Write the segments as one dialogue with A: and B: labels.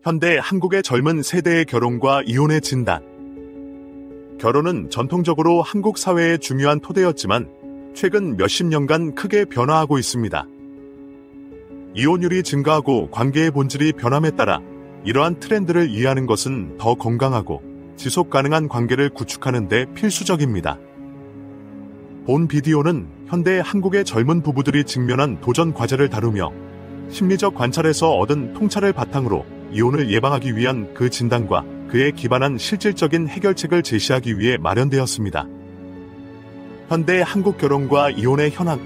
A: 현대 한국의 젊은 세대의 결혼과 이혼의 진단. 결혼은 전통적으로 한국 사회의 중요한 토대였지만 최근 몇십 년간 크게 변화하고 있습니다. 이혼율이 증가하고 관계의 본질이 변함에 따라 이러한 트렌드를 이해하는 것은 더 건강하고 지속 가능한 관계를 구축하는 데 필수적입니다. 본 비디오는 현대 한국의 젊은 부부들이 직면한 도전 과제를 다루며 심리적 관찰에서 얻은 통찰을 바탕으로 이혼을 예방하기 위한 그 진단과 그에 기반한 실질적인 해결책을 제시하기 위해 마련되었습니다. 현대 한국 결혼과 이혼의 현황.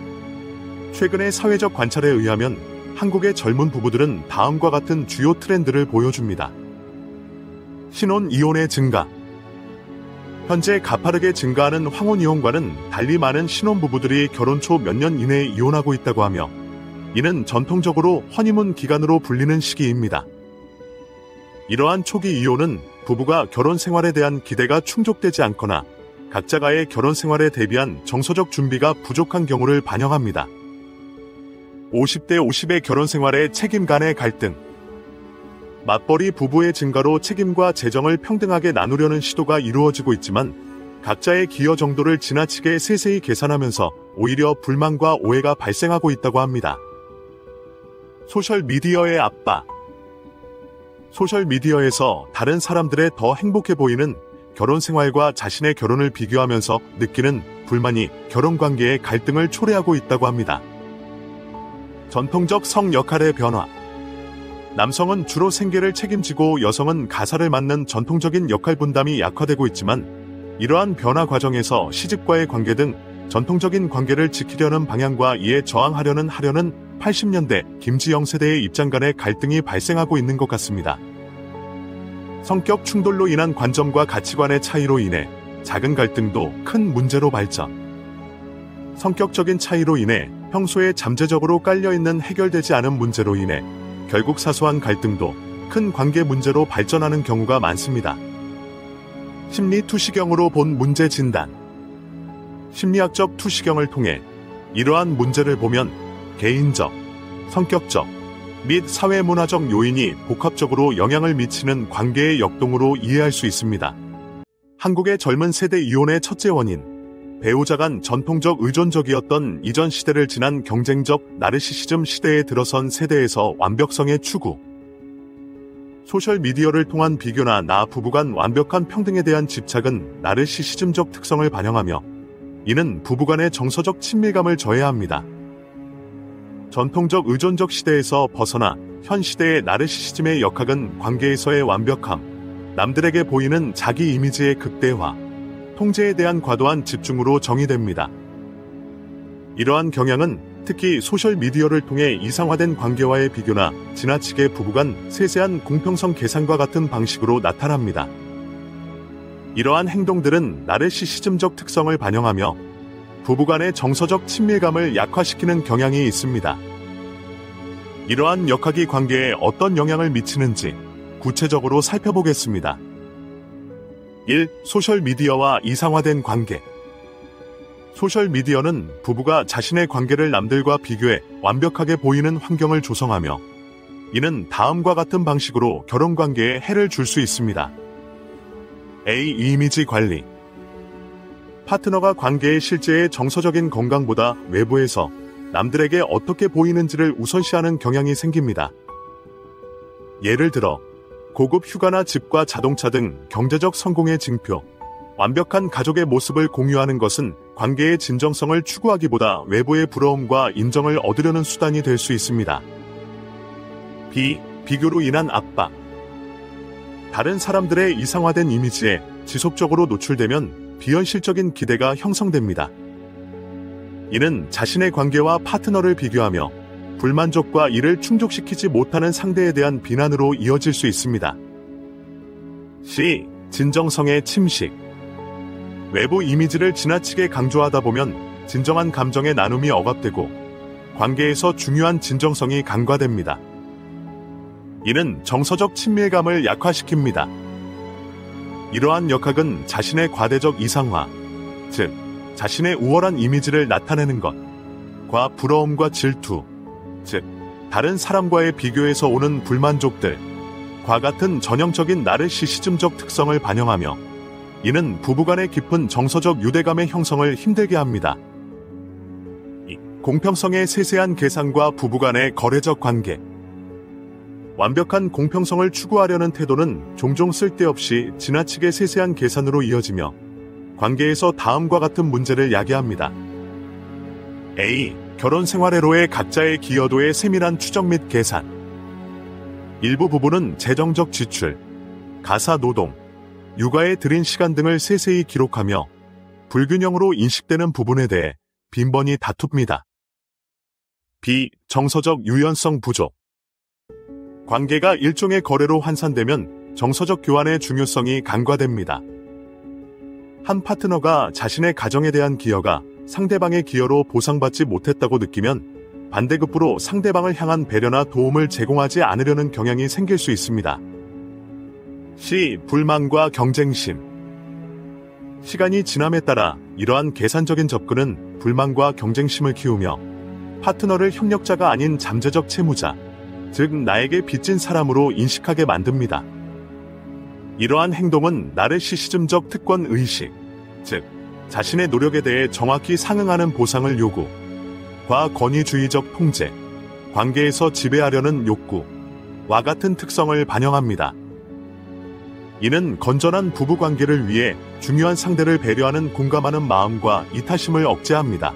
A: 최근의 사회적 관찰에 의하면 한국의 젊은 부부들은 다음과 같은 주요 트렌드를 보여줍니다. 신혼 이혼의 증가. 현재 가파르게 증가하는 황혼 이혼과는 달리 많은 신혼 부부들이 결혼 초 몇 년 이내에 이혼하고 있다고 하며 이는 전통적으로 허니문 기간으로 불리는 시기입니다. 이러한 초기 이혼은 부부가 결혼 생활에 대한 기대가 충족되지 않거나 각자가의 결혼 생활에 대비한 정서적 준비가 부족한 경우를 반영합니다. 50대 50의 결혼 생활의 책임 간의 갈등. 맞벌이 부부의 증가로 책임과 재정을 평등하게 나누려는 시도가 이루어지고 있지만 각자의 기여 정도를 지나치게 세세히 계산하면서 오히려 불만과 오해가 발생하고 있다고 합니다. 소셜미디어의 압박. 소셜미디어에서 다른 사람들의 더 행복해 보이는 결혼 생활과 자신의 결혼을 비교하면서 느끼는 불만이 결혼관계의 갈등을 초래하고 있다고 합니다. 전통적 성 역할의 변화. 남성은 주로 생계를 책임지고 여성은 가사를 맡는 전통적인 역할 분담이 약화되고 있지만 이러한 변화 과정에서 시집과의 관계 등 전통적인 관계를 지키려는 방향과 이에 저항하려는 80년대 김지영 세대의 입장 간의 갈등이 발생하고 있는 것 같습니다. 성격 충돌로 인한 관점과 가치관의 차이로 인해 작은 갈등도 큰 문제로 발전. 성격적인 차이로 인해 평소에 잠재적으로 깔려있는 해결되지 않은 문제로 인해 결국 사소한 갈등도 큰 관계 문제로 발전하는 경우가 많습니다. 심리 투시경으로 본 문제 진단. 심리학적 투시경을 통해 이러한 문제를 보면 개인적, 성격적 및 사회문화적 요인이 복합적으로 영향을 미치는 관계의 역동으로 이해할 수 있습니다. 한국의 젊은 세대 이혼의 첫째 원인. 배우자 간 전통적 의존적이었던 이전 시대를 지난 경쟁적 나르시시즘 시대에 들어선 세대에서 완벽성의 추구. 소셜미디어를 통한 비교나 나 부부 간 완벽한 평등에 대한 집착은 나르시시즘적 특성을 반영하며 이는 부부 간의 정서적 친밀감을 저해합니다. 전통적 의존적 시대에서 벗어나 현 시대의 나르시시즘의 역학은 관계에서의 완벽함, 남들에게 보이는 자기 이미지의 극대화, 통제에 대한 과도한 집중으로 정의됩니다. 이러한 경향은 특히 소셜미디어를 통해 이상화된 관계와의 비교나 지나치게 부부 간 세세한 공평성 계산과 같은 방식으로 나타납니다. 이러한 행동들은 나르시시즘적 특성을 반영하며 부부 간의 정서적 친밀감을 약화시키는 경향이 있습니다. 이러한 역학이 관계에 어떤 영향을 미치는지 구체적으로 살펴보겠습니다. 1. 소셜미디어와 이상화된 관계. 소셜미디어는 부부가 자신의 관계를 남들과 비교해 완벽하게 보이는 환경을 조성하며 이는 다음과 같은 방식으로 결혼관계에 해를 줄 수 있습니다. A. 이미지 관리. 파트너가 관계의 실제의 정서적인 건강보다 외부에서 남들에게 어떻게 보이는지를 우선시하는 경향이 생깁니다. 예를 들어 고급 휴가나 집과 자동차 등 경제적 성공의 징표, 완벽한 가족의 모습을 공유하는 것은 관계의 진정성을 추구하기보다 외부의 부러움과 인정을 얻으려는 수단이 될 수 있습니다. B. 비교로 인한 압박. 다른 사람들의 이상화된 이미지에 지속적으로 노출되면 비현실적인 기대가 형성됩니다. 이는 자신의 관계와 파트너를 비교하며 불만족과 이를 충족시키지 못하는 상대에 대한 비난으로 이어질 수 있습니다. C. 진정성의 침식. 외부 이미지를 지나치게 강조하다 보면 진정한 감정의 나눔이 억압되고 관계에서 중요한 진정성이 간과됩니다. 이는 정서적 친밀감을 약화시킵니다. 이러한 역학은 자신의 과대적 이상화, 즉 자신의 우월한 이미지를 나타내는 것과 부러움과 질투, 즉 다른 사람과의 비교에서 오는 불만족들과 같은 전형적인 나르시시즘적 특성을 반영하며 이는 부부간의 깊은 정서적 유대감의 형성을 힘들게 합니다. 공평성의 세세한 계산과 부부간의 거래적 관계. 완벽한 공평성을 추구하려는 태도는 종종 쓸데없이 지나치게 세세한 계산으로 이어지며 관계에서 다음과 같은 문제를 야기합니다. A. 결혼 생활회로의 각자의 기여도의 세밀한 추적 및 계산. 일부 부부는 재정적 지출, 가사 노동, 육아에 들인 시간 등을 세세히 기록하며 불균형으로 인식되는 부분에 대해 빈번히 다툽니다. B. 정서적 유연성 부족. 관계가 일종의 거래로 환산되면 정서적 교환의 중요성이 간과됩니다. 한 파트너가 자신의 가정에 대한 기여가 상대방의 기여로 보상받지 못했다고 느끼면 반대급부로 상대방을 향한 배려나 도움을 제공하지 않으려는 경향이 생길 수 있습니다. C. 불만과 경쟁심. 시간이 지남에 따라 이러한 계산적인 접근은 불만과 경쟁심을 키우며 파트너를 협력자가 아닌 잠재적 채무자, 즉 나에게 빚진 사람으로 인식하게 만듭니다. 이러한 행동은 나르시시즘적 특권 의식, 즉 자신의 노력에 대해 정확히 상응하는 보상을 요구과 권위주의적 통제, 관계에서 지배하려는 욕구와 같은 특성을 반영합니다. 이는 건전한 부부관계를 위해 중요한 상대를 배려하는 공감하는 마음과 이타심을 억제합니다.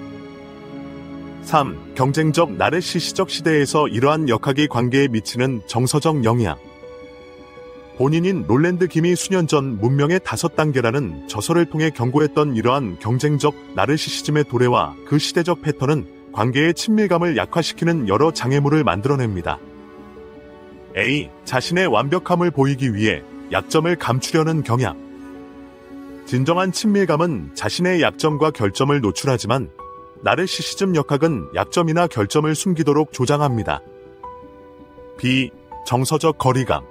A: 3. 경쟁적 나르시시적 시대에서 이러한 역학이 관계에 미치는 정서적 영향. 본인인 롤랜드 김이 수년 전 문명의 5단계라는 저서를 통해 경고했던 이러한 경쟁적 나르시시즘의 도래와 그 시대적 패턴은 관계의 친밀감을 약화시키는 여러 장애물을 만들어냅니다. A. 자신의 완벽함을 보이기 위해 약점을 감추려는 경향. 진정한 친밀감은 자신의 약점과 결점을 노출하지만 나르시시즘 역학은 약점이나 결점을 숨기도록 조장합니다. B. 정서적 거리감.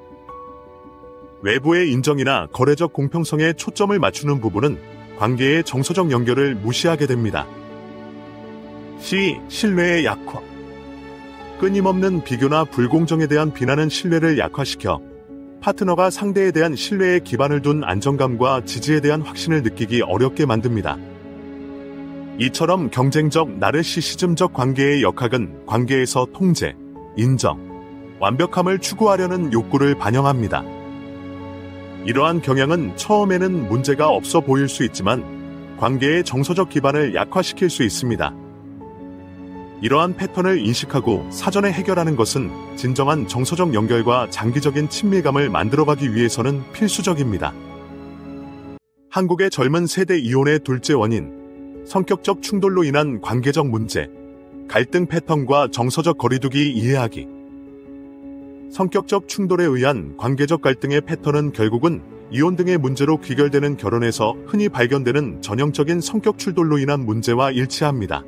A: 외부의 인정이나 거래적 공평성에 초점을 맞추는 부분은 관계의 정서적 연결을 무시하게 됩니다. C. 신뢰의 약화. 끊임없는 비교나 불공정에 대한 비난은 신뢰를 약화시켜 파트너가 상대에 대한 신뢰에 기반을 둔 안정감과 지지에 대한 확신을 느끼기 어렵게 만듭니다. 이처럼 경쟁적 나르시시즘적 관계의 역학은 관계에서 통제, 인정, 완벽함을 추구하려는 욕구를 반영합니다. 이러한 경향은 처음에는 문제가 없어 보일 수 있지만 관계의 정서적 기반을 약화시킬 수 있습니다. 이러한 패턴을 인식하고 사전에 해결하는 것은 진정한 정서적 연결과 장기적인 친밀감을 만들어가기 위해서는 필수적입니다. 한국의 젊은 세대 이혼의 둘째 원인, 성격적 충돌로 인한 관계적 문제, 갈등 패턴과 정서적 거리두기 이해하기. 성격적 충돌에 의한 관계적 갈등의 패턴은 결국은 이혼 등의 문제로 귀결되는 결혼에서 흔히 발견되는 전형적인 성격 충돌로 인한 문제와 일치합니다.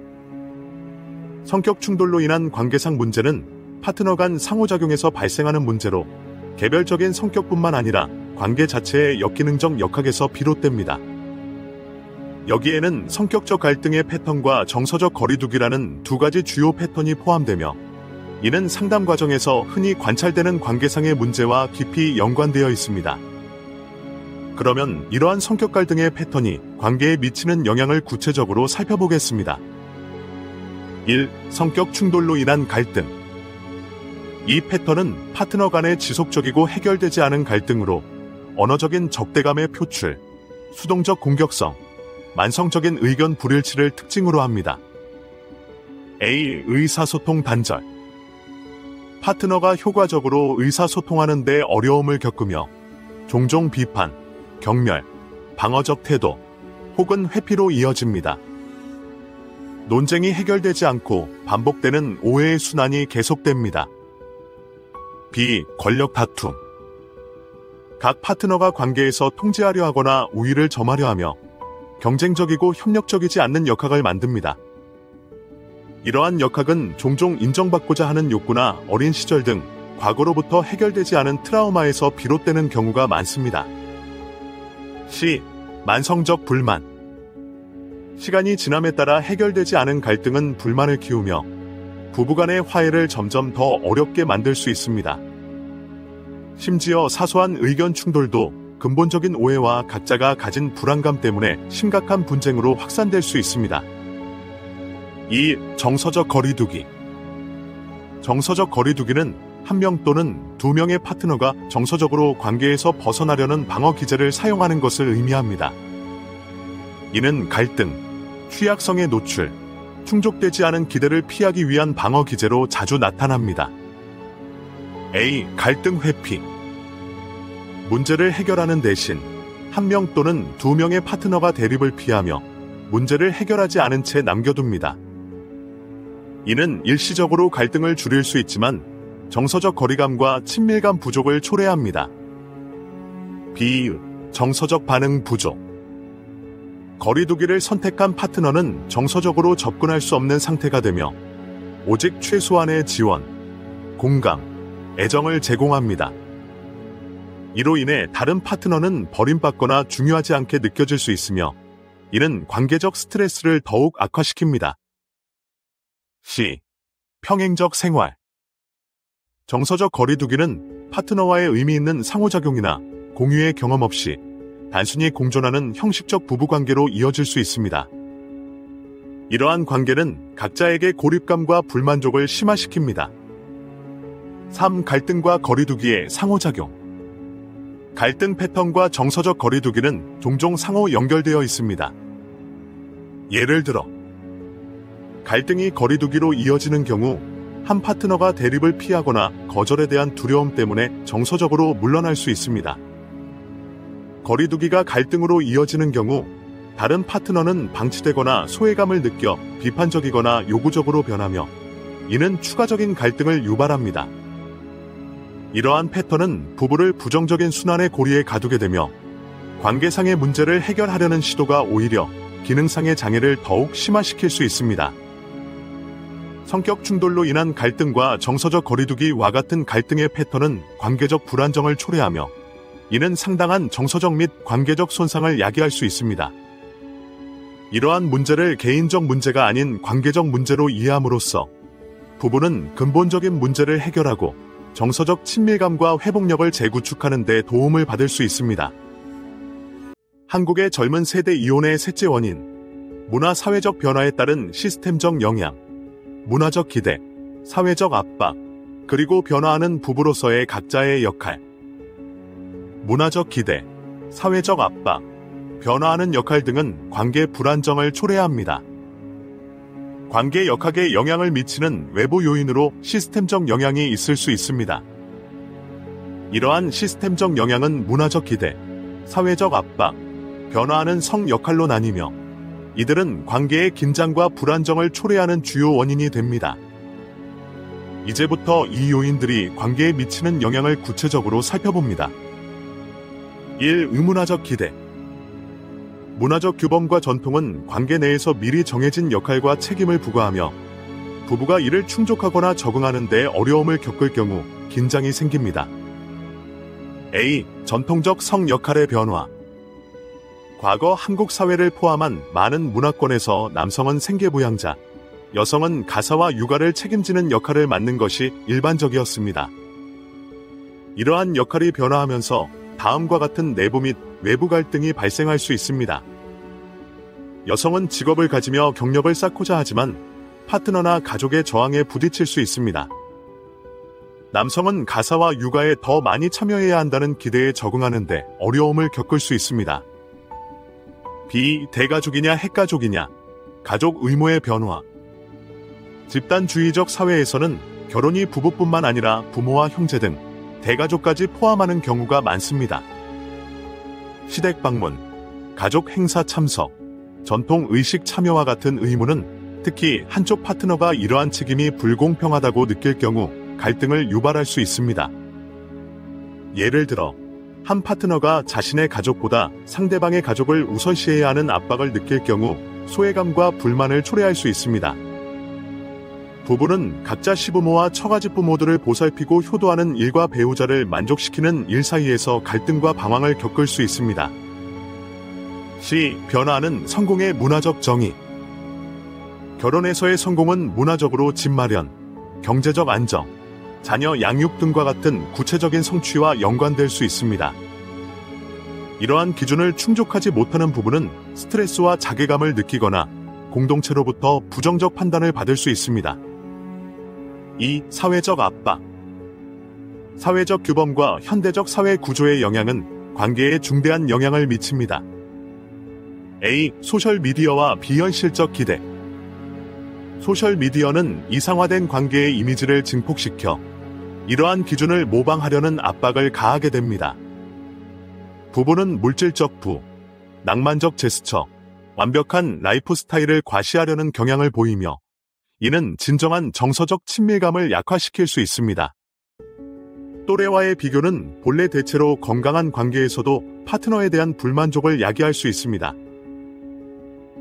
A: 성격 충돌로 인한 관계상 문제는 파트너 간 상호작용에서 발생하는 문제로 개별적인 성격뿐만 아니라 관계 자체의 역기능적 역학에서 비롯됩니다. 여기에는 성격적 갈등의 패턴과 정서적 거리두기라는 두 가지 주요 패턴이 포함되며 이는 상담 과정에서 흔히 관찰되는 관계상의 문제와 깊이 연관되어 있습니다. 그러면 이러한 성격 갈등의 패턴이 관계에 미치는 영향을 구체적으로 살펴보겠습니다. 1. 성격 충돌로 인한 갈등. 이 패턴은 파트너 간의 지속적이고 해결되지 않은 갈등으로 언어적인 적대감의 표출, 수동적 공격성, 만성적인 의견 불일치를 특징으로 합니다. A. 의사소통 단절. 파트너가 효과적으로 의사소통하는 데 어려움을 겪으며 종종 비판, 경멸, 방어적 태도, 혹은 회피로 이어집니다. 논쟁이 해결되지 않고 반복되는 오해의 순환이 계속됩니다. B. 권력 다툼. 각 파트너가 관계에서 통제하려 하거나 우위를 점하려 하며 경쟁적이고 협력적이지 않는 역학을 만듭니다. 이러한 역학은 종종 인정받고자 하는 욕구나 어린 시절 등 과거로부터 해결되지 않은 트라우마에서 비롯되는 경우가 많습니다. C. 만성적 불만. 시간이 지남에 따라 해결되지 않은 갈등은 불만을 키우며 부부간의 화해를 점점 더 어렵게 만들 수 있습니다. 심지어 사소한 의견 충돌도 근본적인 오해와 각자가 가진 불안감 때문에 심각한 분쟁으로 확산될 수 있습니다. 2. 정서적 거리두기. 정서적 거리두기는 한 명 또는 두 명의 파트너가 정서적으로 관계에서 벗어나려는 방어 기제를 사용하는 것을 의미합니다. 이는 갈등, 취약성의 노출, 충족되지 않은 기대를 피하기 위한 방어 기제로 자주 나타납니다. A. 갈등 회피. 문제를 해결하는 대신 한 명 또는 두 명의 파트너가 대립을 피하며 문제를 해결하지 않은 채 남겨둡니다. 이는 일시적으로 갈등을 줄일 수 있지만 정서적 거리감과 친밀감 부족을 초래합니다. B. 정서적 반응 부족. 거리두기를 선택한 파트너는 정서적으로 접근할 수 없는 상태가 되며 오직 최소한의 지원, 공감, 애정을 제공합니다. 이로 인해 다른 파트너는 버림받거나 중요하지 않게 느껴질 수 있으며 이는 관계적 스트레스를 더욱 악화시킵니다. C. 평행적 생활. 정서적 거리두기는 파트너와의 의미 있는 상호작용이나 공유의 경험 없이 단순히 공존하는 형식적 부부관계로 이어질 수 있습니다. 이러한 관계는 각자에게 고립감과 불만족을 심화시킵니다. 3. 갈등과 거리두기의 상호작용. 갈등 패턴과 정서적 거리두기는 종종 상호 연결되어 있습니다. 예를 들어 갈등이 거리두기로 이어지는 경우 한 파트너가 대립을 피하거나 거절에 대한 두려움 때문에 정서적으로 물러날 수 있습니다. 거리두기가 갈등으로 이어지는 경우 다른 파트너는 방치되거나 소외감을 느껴 비판적이거나 요구적으로 변하며 이는 추가적인 갈등을 유발합니다. 이러한 패턴은 부부를 부정적인 순환의 고리에 가두게 되며 관계상의 문제를 해결하려는 시도가 오히려 기능상의 장애를 더욱 심화시킬 수 있습니다. 성격 충돌로 인한 갈등과 정서적 거리두기와 같은 갈등의 패턴은 관계적 불안정을 초래하며 이는 상당한 정서적 및 관계적 손상을 야기할 수 있습니다. 이러한 문제를 개인적 문제가 아닌 관계적 문제로 이해함으로써 부부는 근본적인 문제를 해결하고 정서적 친밀감과 회복력을 재구축하는 데 도움을 받을 수 있습니다. 한국의 젊은 세대 이혼의 셋째 원인, 문화-사회적 변화에 따른 시스템적 영향, 문화적 기대, 사회적 압박, 그리고 변화하는 부부로서의 각자의 역할. 문화적 기대, 사회적 압박, 변화하는 역할 등은 관계 불안정을 초래합니다. 관계 역학에 영향을 미치는 외부 요인으로 시스템적 영향이 있을 수 있습니다. 이러한 시스템적 영향은 문화적 기대, 사회적 압박, 변화하는 성 역할로 나뉘며 이들은 관계의 긴장과 불안정을 초래하는 주요 원인이 됩니다. 이제부터 이 요인들이 관계에 미치는 영향을 구체적으로 살펴봅니다. 1. 의문화적 기대. 문화적 규범과 전통은 관계 내에서 미리 정해진 역할과 책임을 부과하며 부부가 이를 충족하거나 적응하는 데 어려움을 겪을 경우 긴장이 생깁니다. A. 전통적 성 역할의 변화. 과거 한국 사회를 포함한 많은 문화권에서 남성은 생계부양자, 여성은 가사와 육아를 책임지는 역할을 맡는 것이 일반적이었습니다. 이러한 역할이 변화하면서 다음과 같은 내부 및 외부 갈등이 발생할 수 있습니다. 여성은 직업을 가지며 경력을 쌓고자 하지만 파트너나 가족의 저항에 부딪힐 수 있습니다. 남성은 가사와 육아에 더 많이 참여해야 한다는 기대에 적응하는데 어려움을 겪을 수 있습니다. B. 대가족이냐 핵가족이냐, 가족 의무의 변화. 집단주의적 사회에서는 결혼이 부부뿐만 아니라 부모와 형제 등 대가족까지 포함하는 경우가 많습니다. 시댁 방문, 가족 행사 참석, 전통 의식 참여와 같은 의무는 특히 한쪽 파트너가 이러한 책임이 불공평하다고 느낄 경우 갈등을 유발할 수 있습니다. 예를 들어 한 파트너가 자신의 가족보다 상대방의 가족을 우선시해야 하는 압박을 느낄 경우 소외감과 불만을 초래할 수 있습니다. 부부는 각자 시부모와 처가집 부모들을 보살피고 효도하는 일과 배우자를 만족시키는 일 사이에서 갈등과 방황을 겪을 수 있습니다. C. 변화하는 성공의 문화적 정의. 결혼에서의 성공은 문화적으로 집 마련, 경제적 안정, 자녀 양육 등과 같은 구체적인 성취와 연관될 수 있습니다. 이러한 기준을 충족하지 못하는 부부는 스트레스와 자괴감을 느끼거나 공동체로부터 부정적 판단을 받을 수 있습니다. 2. 사회적 압박. 사회적 규범과 현대적 사회 구조의 영향은 관계에 중대한 영향을 미칩니다. A. 소셜미디어와 비현실적 기대. 소셜미디어는 이상화된 관계의 이미지를 증폭시켜 이러한 기준을 모방하려는 압박을 가하게 됩니다. 부부는 물질적 부, 낭만적 제스처, 완벽한 라이프 스타일을 과시하려는 경향을 보이며 이는 진정한 정서적 친밀감을 약화시킬 수 있습니다. 또래와의 비교는 본래 대체로 건강한 관계에서도 파트너에 대한 불만족을 야기할 수 있습니다.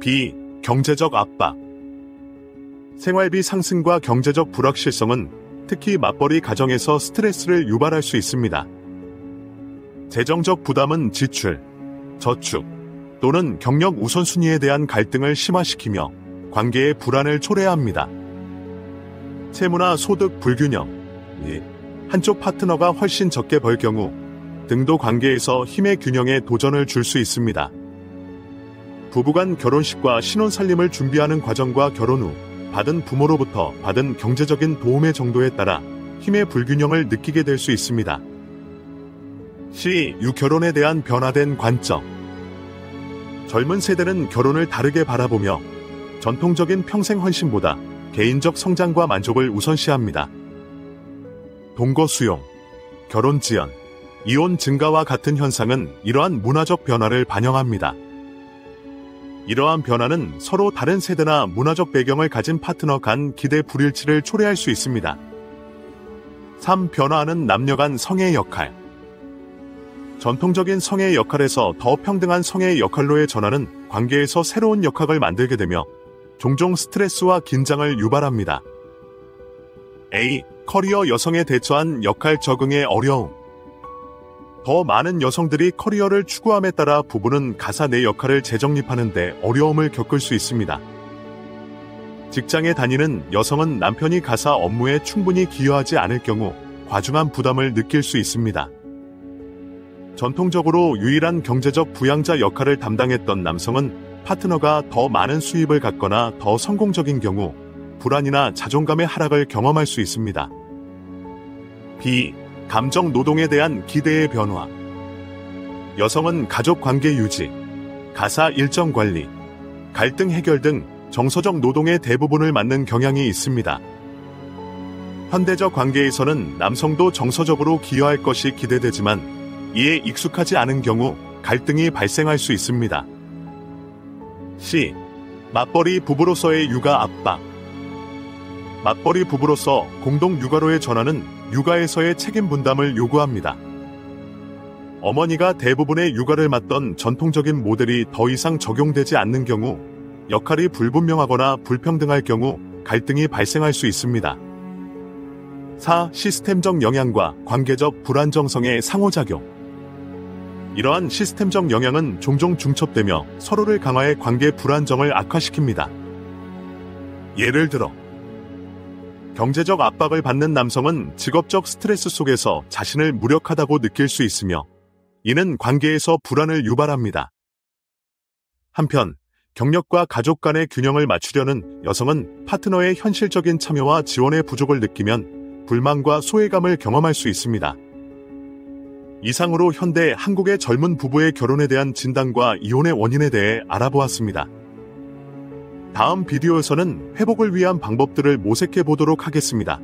A: B. 경제적 압박. 생활비 상승과 경제적 불확실성은 특히 맞벌이 가정에서 스트레스를 유발할 수 있습니다. 재정적 부담은 지출, 저축 또는 경력 우선순위에 대한 갈등을 심화시키며 관계의 불안을 초래합니다. 채무나 소득 불균형, 한쪽 파트너가 훨씬 적게 벌 경우 등도 관계에서 힘의 균형에 도전을 줄 수 있습니다. 부부간 결혼식과 신혼살림을 준비하는 과정과 결혼 후 받은 부모로부터 받은 경제적인 도움의 정도에 따라 힘의 불균형을 느끼게 될 수 있습니다. C. 유결혼에 대한 변화된 관점. 젊은 세대는 결혼을 다르게 바라보며 전통적인 평생 헌신보다 개인적 성장과 만족을 우선시합니다. 동거 수용, 결혼 지연, 이혼 증가와 같은 현상은 이러한 문화적 변화를 반영합니다. 이러한 변화는 서로 다른 세대나 문화적 배경을 가진 파트너 간 기대 불일치를 초래할 수 있습니다. 3. 변화하는 남녀 간 성의 역할. 전통적인 성의 역할에서 더 평등한 성의 역할로의 전환은 관계에서 새로운 역학을 만들게 되며 종종 스트레스와 긴장을 유발합니다. A. 커리어 여성에 대처한 역할 적응의 어려움. 더 많은 여성들이 커리어를 추구함에 따라 부부는 가사 내 역할을 재정립하는 데 어려움을 겪을 수 있습니다. 직장에 다니는 여성은 남편이 가사 업무에 충분히 기여하지 않을 경우 과중한 부담을 느낄 수 있습니다. 전통적으로 유일한 경제적 부양자 역할을 담당했던 남성은 파트너가 더 많은 수입을 갖거나 더 성공적인 경우 불안이나 자존감의 하락을 경험할 수 있습니다. B. 감정 노동에 대한 기대의 변화. 여성은 가족 관계 유지, 가사 일정 관리, 갈등 해결 등 정서적 노동의 대부분을 맡는 경향이 있습니다. 현대적 관계에서는 남성도 정서적으로 기여할 것이 기대되지만 이에 익숙하지 않은 경우 갈등이 발생할 수 있습니다. C. 맞벌이 부부로서의 육아 압박. 맞벌이 부부로서 공동 육아로의 전환은 육아에서의 책임 분담을 요구합니다. 어머니가 대부분의 육아를 맡던 전통적인 모델이 더 이상 적용되지 않는 경우, 역할이 불분명하거나 불평등할 경우 갈등이 발생할 수 있습니다. 4. 시스템적 영향과 관계적 불안정성의 상호작용. 이러한 시스템적 영향은 종종 중첩되며 서로를 강화해 관계 불안정을 악화시킵니다. 예를 들어, 경제적 압박을 받는 남성은 직업적 스트레스 속에서 자신을 무력하다고 느낄 수 있으며 이는 관계에서 불안을 유발합니다. 한편 경력과 가족 간의 균형을 맞추려는 여성은 파트너의 현실적인 참여와 지원의 부족을 느끼면 불만과 소외감을 경험할 수 있습니다. 이상으로 현대 한국의 젊은 부부의 결혼에 대한 진단과 이혼의 원인에 대해 알아보았습니다. 다음 비디오에서는 회복을 위한 방법들을 모색해 보도록 하겠습니다.